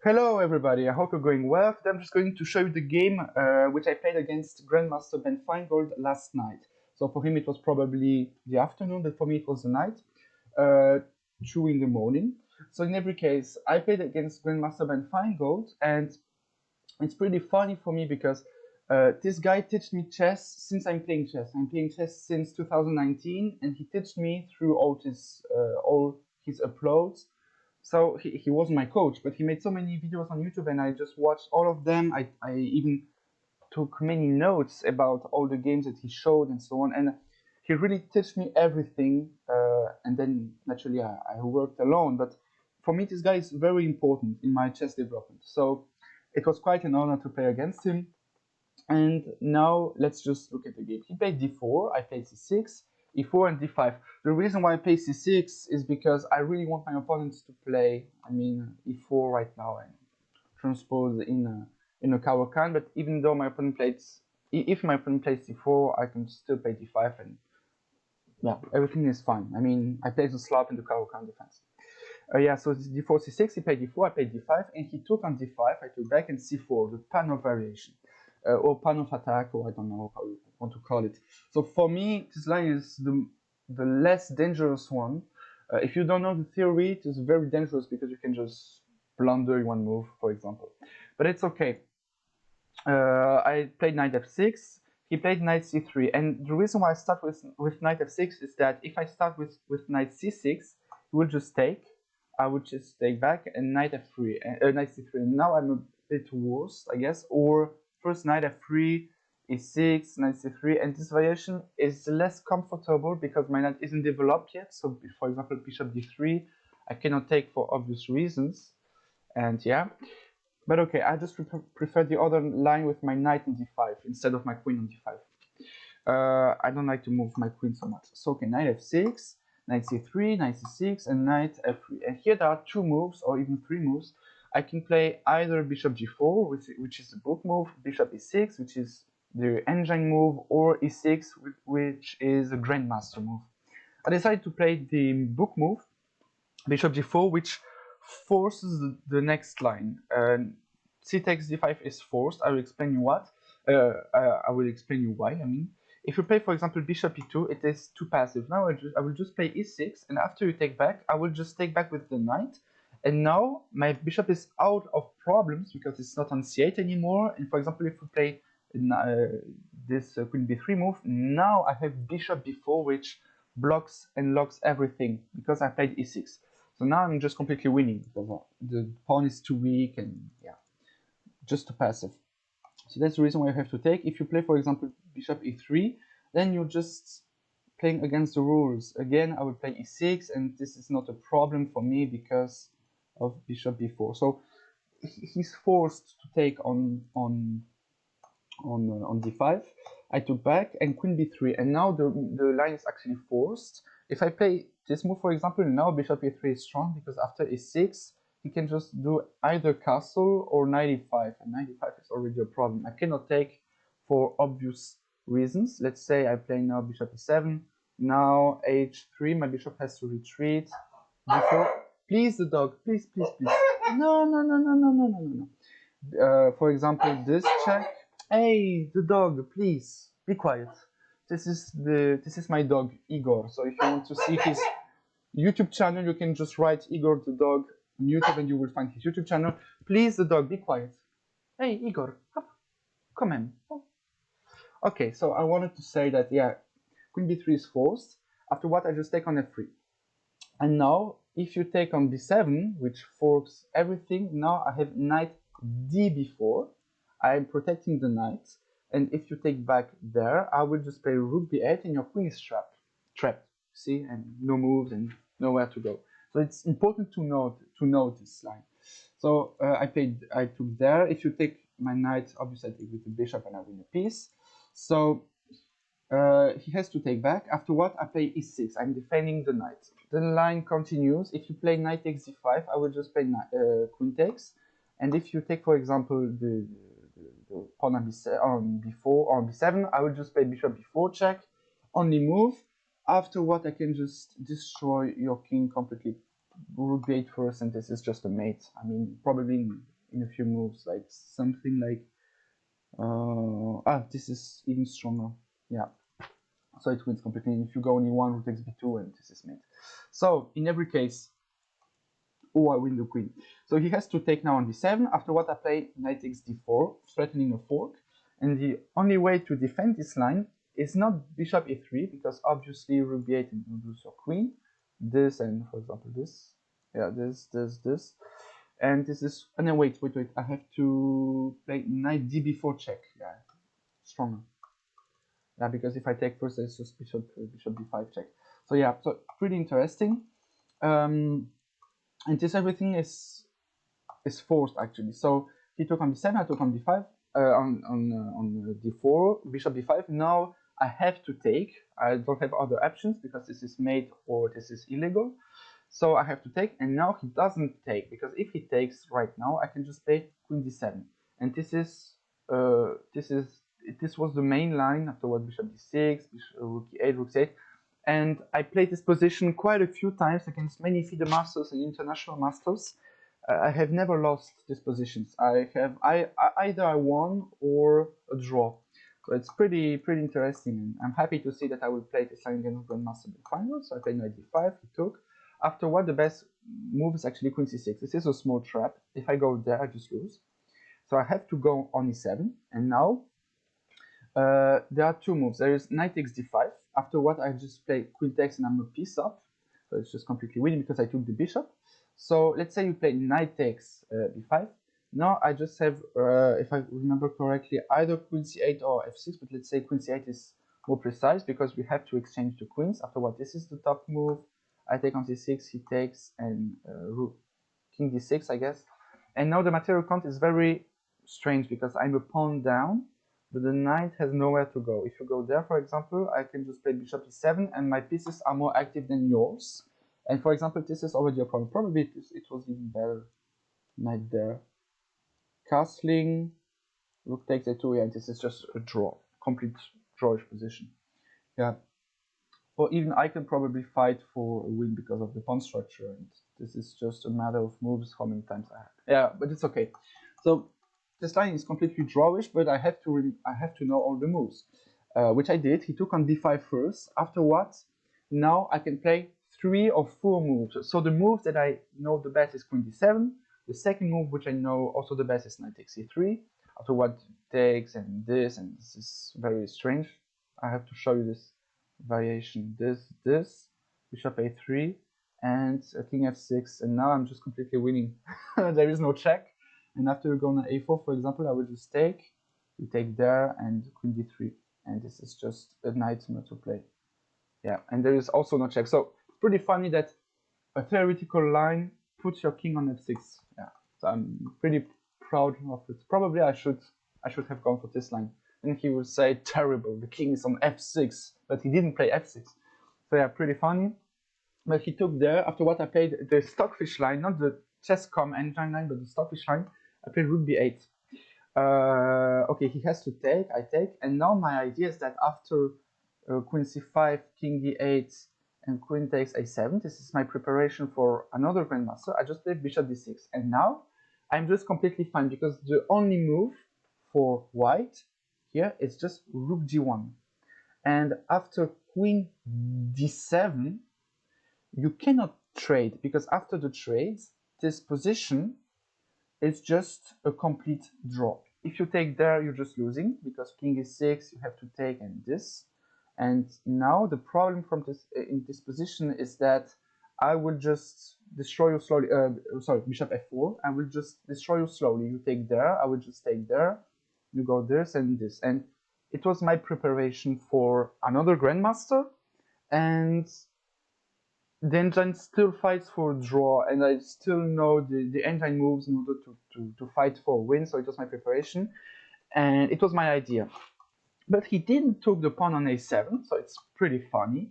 Hello everybody, I hope you're going well. Today I'm just going to show you the game which I played against Grandmaster Ben Finegold last night. So for him it was probably the afternoon, but for me it was the night, 2 in the morning. So in every case, I played against Grandmaster Ben Finegold, and it's pretty funny for me because this guy taught me chess since I'm playing chess. I'm playing chess since 2019, and he taught me through all his uploads. So he wasn't my coach, but he made so many videos on YouTube, and I just watched all of them. I even took many notes about all the games that he showed and so on, and he really taught me everything. And then naturally I worked alone, but for me this guy is very important in my chess development. So it was quite an honor to play against him. And now let's just look at the game. He played d4, I played c6, e4 and d5. The reason why I play c6 is because I really want my opponents to play, e4 right now and transpose in a Caro-Kann. But even though my opponent plays, if my opponent plays c4, I can still play d5, and yeah, everything is fine. I mean, I played the slop in the Caro-Kann defense. So it's d4, c6, he played d4, I played d5, and he took on d5, I took back, and c4, the pan of variation. Or pan of attack, or I don't know how you want to call it. So for me, this line is the less dangerous one. If you don't know the theory, it is very dangerous because you can just blunder in one move, for example. But it's okay. I played knight f6, he played knight c3, and the reason why I start with knight f6 is that if I start with knight c6, he will just take, I would just take back, and knight f3, knight c3. And now I'm a bit worse, I guess, or first knight f3, e6, knight c3, and this variation is less comfortable because my knight isn't developed yet. So for example, bishop d3, I cannot take for obvious reasons, and yeah. But okay, I just prefer the other line with my knight on d5 instead of my queen on d5. I don't like to move my queen so much. So okay, knight f6, knight c3, knight c6, and knight f3. And here there are 2 moves, or even 3 moves. I can play either bishop g4, which is the book move, bishop e6, which is the engine move, or e6, which is a grandmaster move. I decided to play the book move, bishop g4, which forces the next line. C takes d5 is forced. I will explain you what. I will explain you why. If you play, for example, bishop e2, it is too passive. Now I will just play e6, and after you take back, I will just take back with the knight. And now my bishop is out of problems because it's not on c8 anymore. And for example, if we play this queen b3 move, now I have bishop b4, which blocks and locks everything because I played e6. So now I'm just completely winning because the pawn is too weak and yeah, just too passive. So that's the reason why you have to take. If you play, for example, bishop e3, then you're just playing against the rules. Again, I will play e6, and this is not a problem for me because of bishop b4. So he's forced to take on d5. I took back, and queen b3, and now the line is actually forced. If I play this move, for example, now bishop e3 is strong because after e6 he can just do either castle or knight e5, and knight e5 is already a problem. I cannot take for obvious reasons. Let's say I play now bishop e7, now h3, my bishop has to retreat. Before, please, the dog, please, please, please. No. For example, this check. Hey, the dog, please be quiet. This is my dog Igor. So if you want to see his YouTube channel, you can just write Igor the dog on YouTube, and you will find his YouTube channel. Please, the dog, be quiet. Hey, Igor, come in. Okay, so I wanted to say that yeah, queen b3 is forced. After what, I just take on f3. And now, if you take on b7, which forks everything, now I have knight d4. I'm protecting the knight, and if you take back there, I will just play rook b8, and your queen is trapped. See, and no moves and nowhere to go. So it's important to note this line. So I took there. If you take my knight, obviously I take with the bishop, and I win a piece. So he has to take back. After what, I play e6. I'm defending the knight. The line continues. If you play knight takes d5, I will just play queen takes. And if you take, for example, the pawn on b7, I will just play bishop b4 check, only move. After what, I can just destroy your king completely. Rook b8 first, and this is just a mate. I mean, probably in a few moves, like something like this is even stronger. Yeah, so it wins completely. And if you go only one, rook takes b2, and this is mate. So in every case, I win the queen. So he has to take now on d7. After what I play knight takes d4, threatening a fork. And the only way to defend this line is not bishop e3, because obviously rook b8 and you lose your queen. This and, for example, this. Yeah, this. And this is... And then wait. I have to play knight db4 check. Yeah, stronger. Yeah, because if I take first, it's just bishop b5 check. So yeah, so pretty interesting. And this everything is forced actually. So he took on d7, I took on d5, on d4, bishop d5. Now I have to take. I don't have other options because this is mate or this is illegal. So I have to take, and now he doesn't take, because if he takes right now, I can just play queen d7, and this was the main line. Afterward, bishop d6, rook e8, rook c8, and I played this position quite a few times against many FIDE masters and international masters. I have never lost these positions. Either I won or a draw. So it's pretty interesting, and I'm happy to see that I will play this line against Grandmaster Ben Finegold. So I played knight d5, he took. Afterward, the best move is actually queen c6. This is a small trap. If I go there, I just lose. So I have to go on e7, and now there are two moves. There is knight takes d5. Afterward, I just play queen takes, and I'm a piece up. So it's just completely winning because I took the bishop. So let's say you play knight takes b5. Now I just have, if I remember correctly, either queen c8 or f6, but let's say queen c8 is more precise because we have to exchange the queens. Afterward, this is the top move. I take on c6, he takes, and rook king d6, I guess. And now the material count is very strange because I'm a pawn down, but the knight has nowhere to go. If you go there, for example, I can just play bishop e7, and my pieces are more active than yours. And for example, this is already a problem. Probably it was even better. Knight there. Castling, rook takes a2, and this is just a draw. Complete drawish position. Yeah. Or even I can probably fight for a win because of the pawn structure, and this is just a matter of moves, how many times I have. Yeah, but it's okay. So this line is completely drawish, but I have to know all the moves, which I did. He took on d5 first. After what? Now I can play 3 or 4 moves. So the move that I know the best is queen d7. The second move, which I know also the best, is knight takes e3. After what takes, and this is very strange. I have to show you this variation. This, bishop a3, and king f6, and now I'm just completely winning. There is no check. And after you go on a4, for example, I will just take. You take there, and queen d3, and this is just a nightmare to play. Yeah, and there is also no check. So it's pretty funny that a theoretical line puts your king on f6. Yeah, so I'm pretty proud of it. Probably I should have gone for this line. And he will say, terrible, the king is on f6, but he didn't play f6. So yeah, pretty funny. But he took there. After what I played the stockfish line, not the chess.com engine line, but the stockfish line. I played rook b8. Okay, he has to take, I take, and now my idea is that after queen c5, king d8, and queen takes a7, this is my preparation for another grandmaster. I just played bishop d6, and now I'm just completely fine because the only move for white here is just rook d1, and after queen d7 you cannot trade, because after the trades this position is just a complete draw. If you take there, you're just losing because king is 6, you have to take, and this. And now the problem from this in this position is that I will just destroy you slowly. Sorry, bishop f4. I will just destroy you slowly. You take there, I will just take there. You go this and this. And it was my preparation for another grandmaster, and the engine still fights for a draw, and I still know the engine moves in order to fight for a win, so it was my preparation, and it was my idea. But he didn't took the pawn on a7, so it's pretty funny.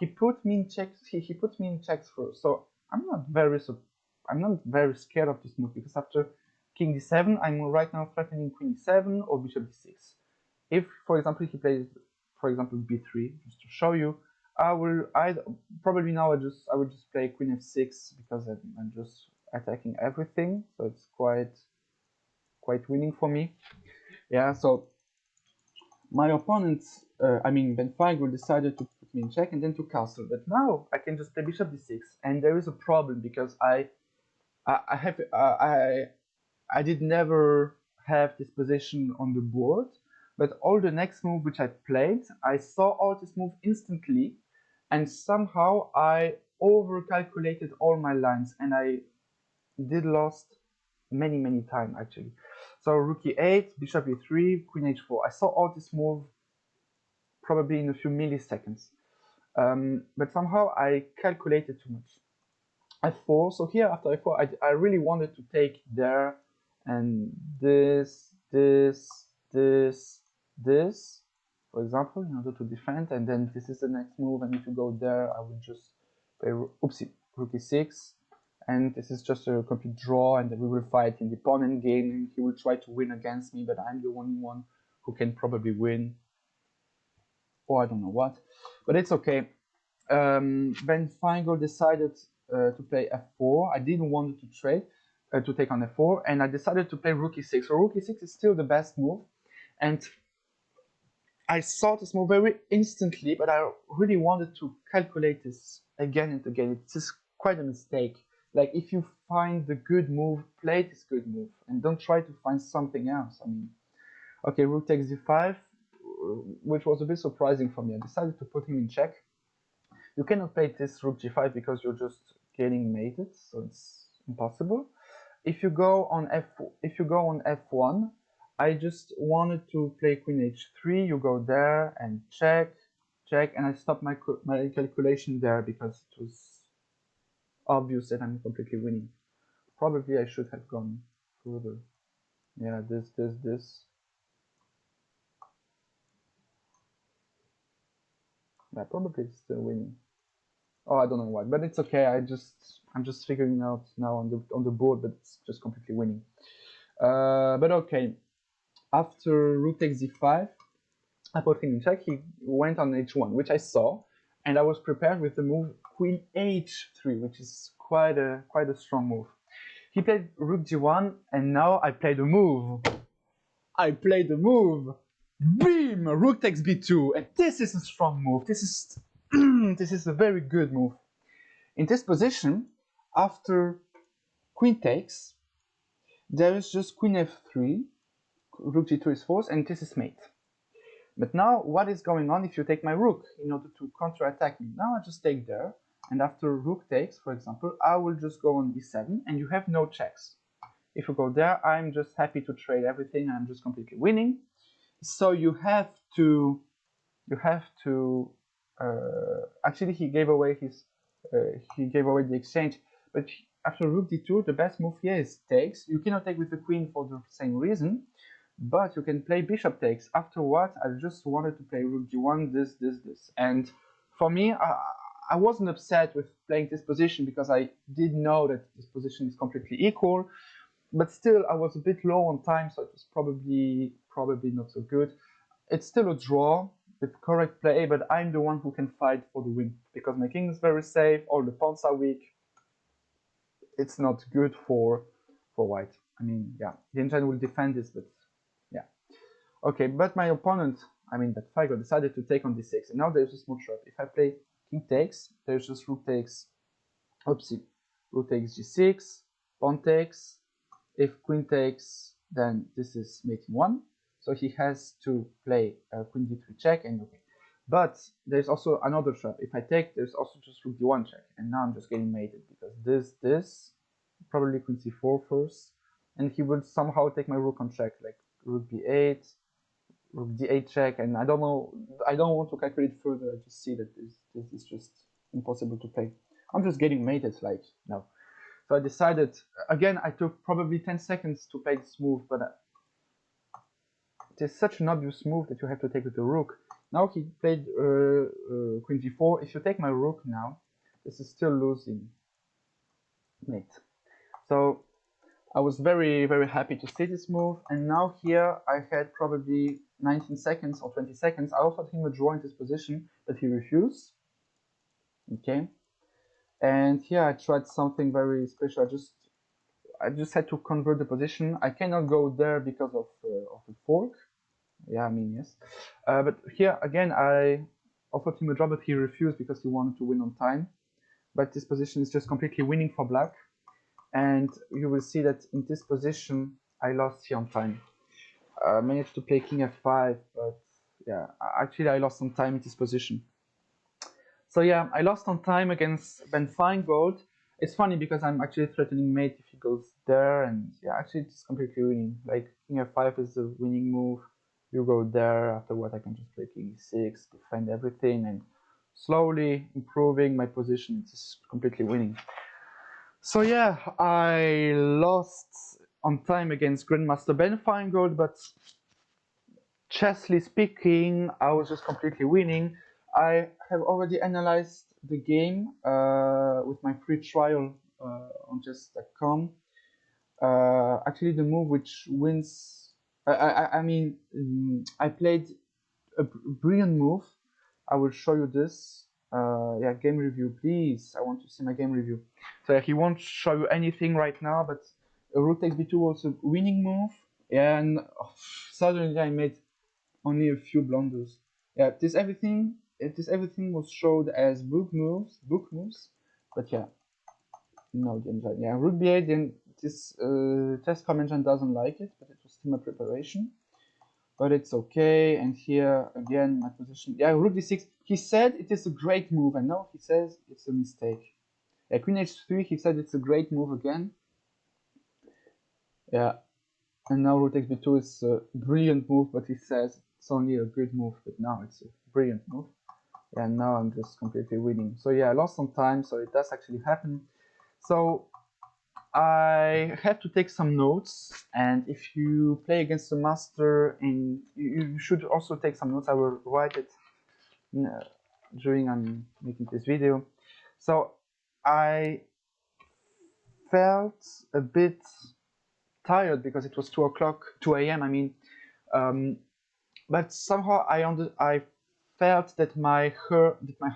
He put me in checks. He put me in checks first, so I'm not very scared of this move, because after king d7, I'm right now threatening queen e7 or bishop d6. If, for example, he plays, for example, b3, just to show you, I will probably now I will just play queen f6 because I'm just attacking everything, so it's quite quite winning for me. Yeah, so my opponent, I mean Ben Finegold, decided to put me in check and then to castle. But now I can just play bishop d6, and there is a problem because I did never have this position on the board, but all the next move which I played, I saw all this move instantly, and somehow I overcalculated all my lines, and I did lost many times actually. So rook e8, bishop e3, queen h4. I saw all this move probably in a few milliseconds, but somehow I calculated too much. f4. So here after f4, I really wanted to take there and this, for example, in order to defend, and then this is the next move. I need to go there. I would just play oopsie, rook e6, and this is just a complete draw, and we will fight in the pawn end game, and he will try to win against me, but I'm the only one who can probably win, or I don't know what, but it's okay. Ben Finegold decided to play f4. I didn't want to trade, to take on f4, and I decided to play rook e6. So rook e6 is still the best move, and I saw this move very instantly, but I really wanted to calculate this again and again. It's just quite a mistake. Like, if you find the good move, play this good move, and don't try to find something else. I mean, okay, rook takes d5, which was a bit surprising for me. I decided to put him in check. You cannot play this rook g5 because you're just getting mated, so it's impossible. If you go on f1, I just wanted to play queen h3. You go there and check, and I stopped my calculation there because it was obvious that I'm completely winning. Probably I should have gone further. Yeah, this. Yeah, probably still winning. Oh, I don't know why, but it's okay. I'm just figuring out now on the board, but it's just completely winning. But okay, after rook takes d5, I put him in check. He went on h1, which I saw, and I was prepared with the move queen h3, which is quite a strong move. He played rook g1, and now I play the move. Beam! Rook takes b2, and this is a strong move. This is this is a very good move. In this position, after queen takes, there is just queen f3, rook g2 is forced, and this is mate. But now, what is going on if you take my rook in order to counter-attack me? Now I just take there, and after rook takes, for example, I will just go on e7, and you have no checks. If you go there, I'm just happy to trade everything, and I'm just completely winning. So you have to actually he gave away the exchange, but after rook d2, the best move here is takes. You cannot take with the queen for the same reason, but you can play bishop takes. After what, I just wanted to play rook g1, this, and for me, I wasn't upset with playing this position because I did know that this position is completely equal, but still I was a bit low on time, so it was probably not so good. It's still a draw with correct play, but I'm the one who can fight for the win because my king is very safe, all the pawns are weak. It's not good for white. I mean, yeah, the engine will defend this, but yeah. Okay, but my opponent, I mean that Figo, decided to take on d6, and now there's a small trap. If I play king takes, there's just rook takes, oopsie, rook takes g6, pawn takes. If queen takes, then this is mating 1. So he has to play queen d3 check, and okay. But there's also another trap. If I take, there's also just rook d1 check, and now I'm just getting mated because this, probably queen c4 first, and he will somehow take my rook on check, like rook b8, rook d8 check, and I don't know, I don't want to calculate further. I just see that this is just impossible to play. I'm just getting mated, like, no. So I decided, again, I took probably 10 seconds to play this move, but it is such an obvious move that you have to take with the rook. Now he played queen g4. If you take my rook now, this is still losing mate. So I was very happy to see this move, and now here I had probably 19 seconds or 20 seconds. I offered him a draw in this position, but he refused. Okay. And here I tried something very special. I just had to convert the position. I cannot go there because of the fork. Yeah, I mean, yes. But here again, I offered him a draw, but he refused because he wanted to win on time. But this position is just completely winning for black. And you will see that in this position, I lost here on time. I managed to play king f5, but yeah, actually I lost on time in this position. So yeah, I lost on time against Ben Finegold. It's funny because I'm actually threatening mate if he goes there, and yeah, actually it's completely winning. Like king f5 is the winning move. You go there, afterward I can just play king e6, defend everything, and slowly improving my position. It's completely winning. So yeah, I lost on time against Grandmaster Ben Finegold, but chessly speaking, I was just completely winning. I have already analyzed the game with my free trial on chess.com. Actually, the move which wins, I mean, I played a brilliant move. I will show you this. Yeah, game review, please. I want to see my game review. So yeah, he won't show you anything right now, but rook takes b2 was a winning move, and suddenly I made only a few blunders. Yeah, this everything was showed as book moves, but yeah, no, yeah, rook b8. Then this test engine doesn't like it, but it was still my preparation. But it's okay. And here again, my position. Yeah, rook d6. He said it is a great move, and now he says it's a mistake. Yeah, queen h3. He said it's a great move again. Yeah, and now rook takes b2 is a brilliant move, but he says it's only a good move. But now it's a brilliant move. And now I'm just completely winning. So yeah, I lost some time, so it does actually happen. So I have to take some notes, and if you play against a master, you should also take some notes. I will write it during I'm making this video. So I felt a bit tired because it was 2 a.m. I mean, but somehow I felt that my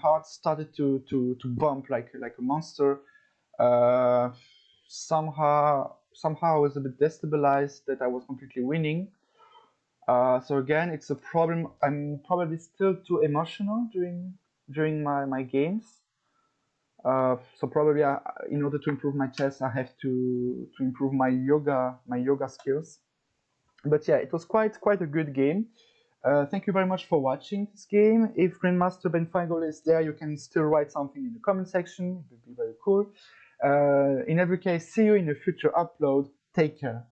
heart started to bump like a monster. Somehow I was a bit destabilized that I was completely winning. So again, it's a problem. I'm probably still too emotional during my games. So probably in order to improve my chess, I have to improve my yoga skills. But yeah, it was quite a good game. Thank you very much for watching this game. If Grandmaster Ben Finegold is there, you can still write something in the comment section. It would be very cool. In every case, see you in a future upload. Take care.